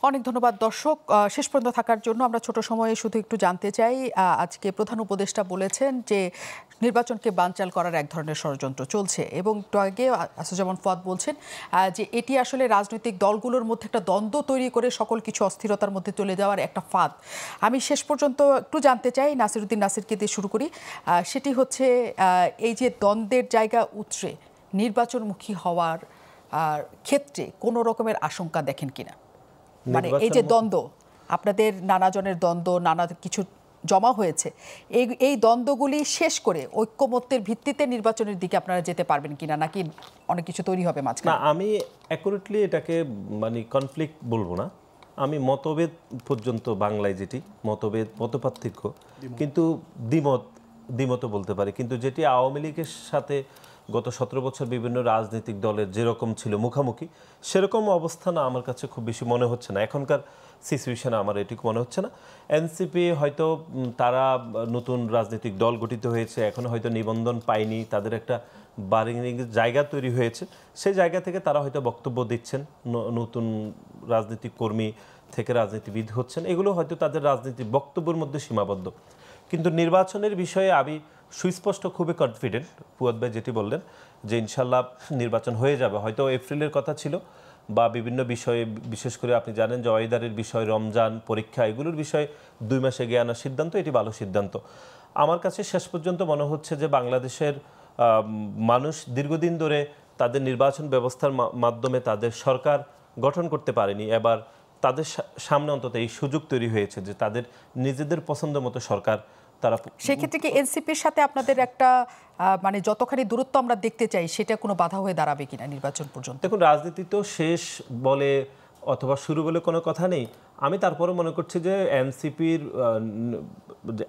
অনেক ধন্যবাদ দর্শক শেষ পর্যন্ত থাকার জন্য। আমরা ছোট সময়ে শুধু একটু জানতে চাই, আজকে প্রধান উপদেষ্টা বলেছেন যে নির্বাচনকে বানচাল করার এক ধরনের ষড়যন্ত্র চলছে, এবং একটু আগে আসিফুজ্জামান ফুয়াদ বলছেন যে এটি আসলে রাজনৈতিক দলগুলোর মধ্যে একটা দ্বন্দ্ব তৈরি করে সকল কিছু অস্থিরতার মধ্যে চলে যাওয়ার একটা ফাঁদ। আমি শেষ পর্যন্ত একটু জানতে চাই, নাসিরউদ্দিন নাসিরকে দিয়ে শুরু করি। সেটি হচ্ছে এই যে দ্বন্দ্বের জায়গা উতরে নির্বাচনমুখী হওয়ার ক্ষেত্রে কোনো রকমের আশঙ্কা দেখেন কিনা? মানে এই যে দ্বন্দ্ব, আপনাদের নানা জনের দ্বন্দ্ব, নানা কিছু জমা হয়েছে, এই দ্বন্দ্বগুলি শেষ করে ঐক্যমত্যের ভিত্তিতে নির্বাচনের দিকে আপনারা যেতে পারবেন কিনা, নাকি অনেক কিছু তৈরি হবে মাঝখানে? না, আমি অ্যাকুরেটলি এটাকে মানে কনফ্লিক্ট বলবো না, আমি মতভেদ পর্যন্ত বাংলায় যেটি মতভেদ মতপার্থক্য, কিন্তু দ্বিমত বলতে পারি, কিন্তু যেটি আওয়ামী লীগের সাথে গত 17 বছর বিভিন্ন রাজনৈতিক দলের যেরকম ছিল মুখামুখি, সেরকম অবস্থান আমার কাছে খুব বেশি মনে হচ্ছে না এখনকার সিচুয়েশনে। আমার এটুকু মনে হচ্ছে না। এনসিপি হয়তো তারা নতুন রাজনৈতিক দল গঠিত হয়েছে, এখনো হয়তো নিবন্ধন পায়নি, তাদের একটা বার্গেনিংয়ের জায়গা তৈরি হয়েছে, সেই জায়গা থেকে তারা হয়তো বক্তব্য দিচ্ছেন, নতুন রাজনৈতিক কর্মী থেকে রাজনীতিবিদ হচ্ছেন, এগুলো হয়তো তাদের রাজনীতির বক্তব্যের মধ্যে সীমাবদ্ধ। কিন্তু নির্বাচনের বিষয়ে আমি সুস্পষ্ট, খুবই কনফিডেন্ট। ফুয়াদ ভাই যেটি বললেন যে ইনশাল্লাহ নির্বাচন হয়ে যাবে, হয়তো এপ্রিলের কথা ছিল, বা বিভিন্ন বিষয়ে, বিশেষ করে আপনি জানেন যে ওয়েদারের বিষয়, রমজান, পরীক্ষা, এগুলোর বিষয়ে 2 মাসে এগিয়ে আনার সিদ্ধান্ত, এটি ভালো সিদ্ধান্ত। আমার কাছে শেষ পর্যন্ত মনে হচ্ছে যে বাংলাদেশের মানুষ দীর্ঘদিন ধরে তাদের নির্বাচন ব্যবস্থার মাধ্যমে তাদের সরকার গঠন করতে পারেনি। এবার তাদের সামনে অন্তত এই সুযোগ তৈরি হয়েছে যে তাদের নিজেদের পছন্দ মতো সরকার তারা। সেক্ষেত্রে কি এনসিপির সাথে আপনাদের একটা মানে যতখানি দূরত্ব আমরা দেখতে চাই, সেটা কোনো বাধা হয়ে দাঁড়াবে কিনা নির্বাচন পর্যন্ত? দেখুন, রাজনীতি তো শেষ বলে অথবা শুরু বলে কোনো কথা নেই। আমি তারপরে মনে করছি যে এনসিপির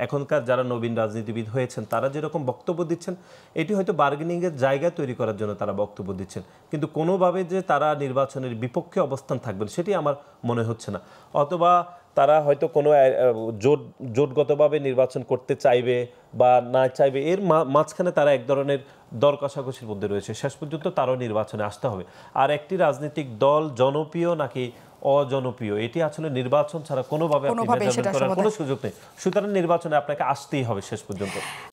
এখনকার যারা নবীন রাজনীতিবিদ হয়েছেন তারা যেরকম বক্তব্য দিচ্ছেন, এটি হয়তো বার্গেনিংয়ের জায়গা তৈরি করার জন্য তারা বক্তব্য দিচ্ছেন, কিন্তু কোনোভাবে যে তারা নির্বাচনের বিপক্ষে অবস্থান থাকবেন সেটি আমার মনে হচ্ছে না। অথবা তারা হয়তো কোনো জোটগতভাবে নির্বাচন করতে চাইবে বা না চাইবে, এর মাঝখানে তারা এক ধরনের দর কষাকষির মধ্যে রয়েছে। শেষ পর্যন্ত তারও নির্বাচনে আসতে হবে। আর একটি রাজনৈতিক দল জনপ্রিয় নাকি অজনপ্রিয়, এটি আসলে নির্বাচন ছাড়া কোনোভাবে মেজারমেন্ট করার কোনো সুযোগ নেই। সুতরাং নির্বাচনে আপনাকে আসতেই হবে শেষ পর্যন্ত।